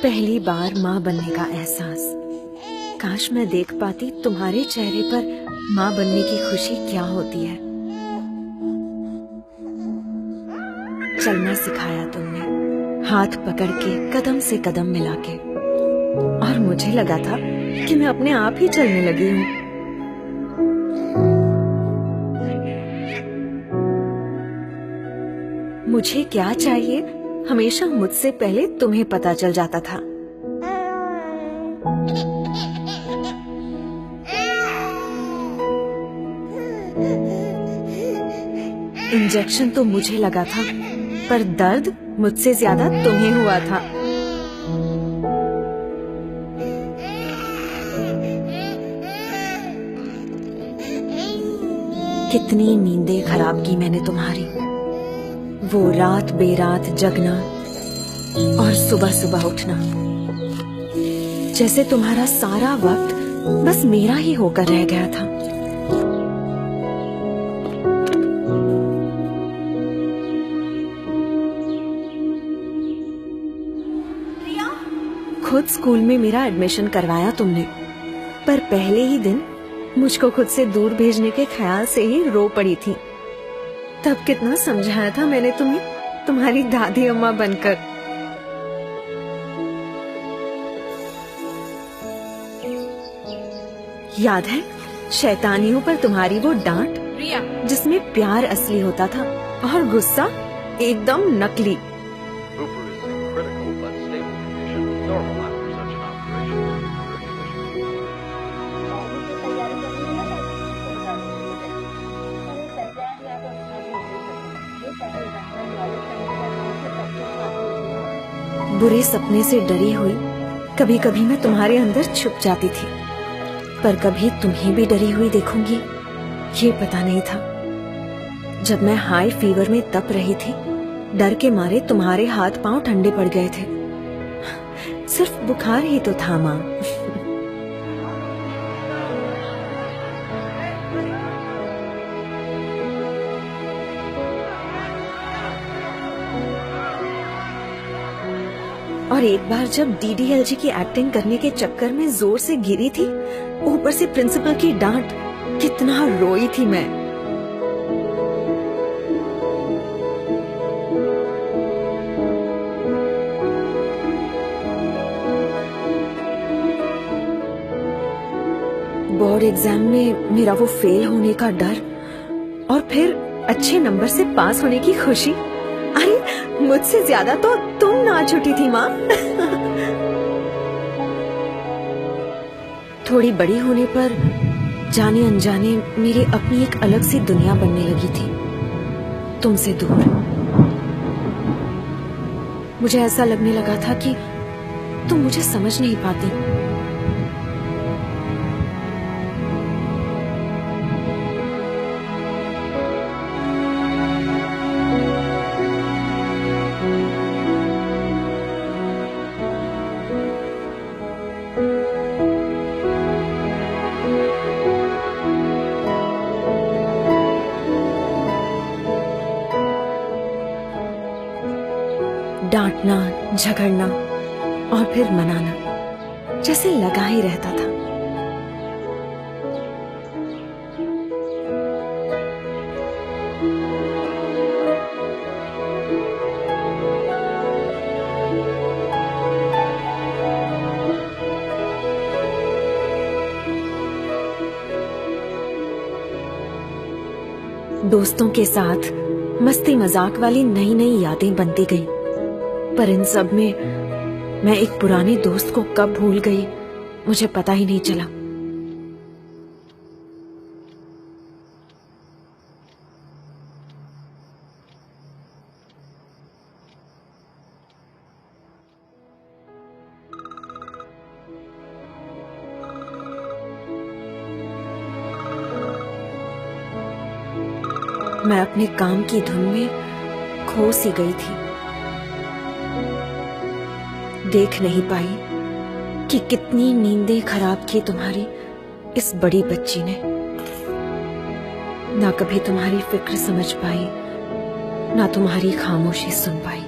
पहली बार माँ बनने का एहसास। काश मैं देख पाती तुम्हारे चेहरे पर माँ बनने की खुशी क्या होती है। चलना सिखाया तुमने, हाथ पकड़ के कदम से कदम मिला के, और मुझे लगा था कि मैं अपने आप ही चलने लगी हूँ। मुझे क्या चाहिए हमेशा मुझसे पहले तुम्हें पता चल जाता था। इंजेक्शन तो मुझे लगा था, पर दर्द मुझसे ज्यादा तुम्हें हुआ था। कितनी नींदें खराब की मैंने तुम्हारी, वो रात बेरात जगना और सुबह सुबह उठना, जैसे तुम्हारा सारा वक्त बस मेरा ही होकर रह गया था। खुद स्कूल में मेरा एडमिशन करवाया तुमने, पर पहले ही दिन मुझको खुद से दूर भेजने के ख्याल से ही रो पड़ी थी। तब कितना समझाया था मैंने तुम्हें, तुम्हारी दादी अम्मा बनकर। याद है शैतानियों पर तुम्हारी वो डांट, जिसमें प्यार असली होता था और गुस्सा एकदम नकली। बुरे सपने से डरी हुई कभी कभी मैं तुम्हारे अंदर छुप जाती थी, पर कभी तुम्हें भी डरी हुई देखूंगी ये पता नहीं था। जब मैं हाई फीवर में तप रही थी, डर के मारे तुम्हारे हाथ पांव ठंडे पड़ गए थे। सिर्फ बुखार ही तो था माँ। और एक बार जब डीडीएलजी की एक्टिंग करने के चक्कर में जोर से गिरी थी, ऊपर से प्रिंसिपल की डांट, कितना रोई थी मैं। बोर्ड एग्जाम में मेरा वो फेल होने का डर, और फिर अच्छे नंबर से पास होने की खुशी। अरे मुझसे ज्यादा तो तुम नाच उठी थी माँ। थोड़ी बड़ी होने पर जाने अनजाने मेरी अपनी एक अलग सी दुनिया बनने लगी थी, तुमसे दूर। मुझे ऐसा लगने लगा था कि तुम मुझे समझ नहीं पाती। डांटना, झगड़ना और फिर मनाना जैसे लगा ही रहता था। दोस्तों के साथ मस्ती मजाक वाली नई नई यादें बनती गई, पर इन सब में मैं एक पुराने दोस्त को कब भूल गई मुझे पता ही नहीं चला। मैं अपने काम की धुन में खो सी गई थी। देख नहीं पाई कि कितनी नींदें खराब की तुम्हारी इस बड़ी बच्ची ने। ना कभी तुम्हारी फिक्र समझ पाई, ना तुम्हारी खामोशी सुन पाई।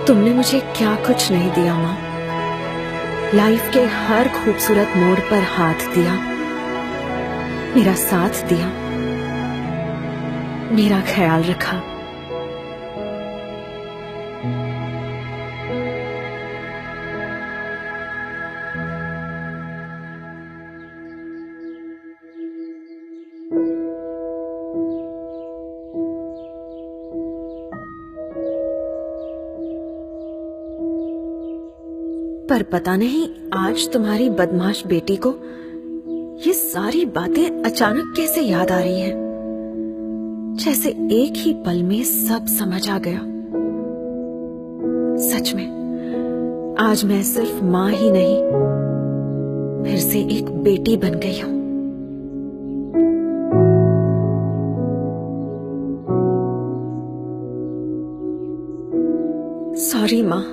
तुमने मुझे क्या कुछ नहीं दिया माँ। लाइफ के हर खूबसूरत मोड़ पर हाथ दिया, मेरा साथ दिया, मेरा ख्याल रखा। पर पता नहीं आज तुम्हारी बदमाश बेटी को ये सारी बातें अचानक कैसे याद आ रही हैं, जैसे एक ही पल में सब समझ आ गया। सच में आज मैं सिर्फ माँ ही नहीं, फिर से एक बेटी बन गई हूँ। सॉरी माँ।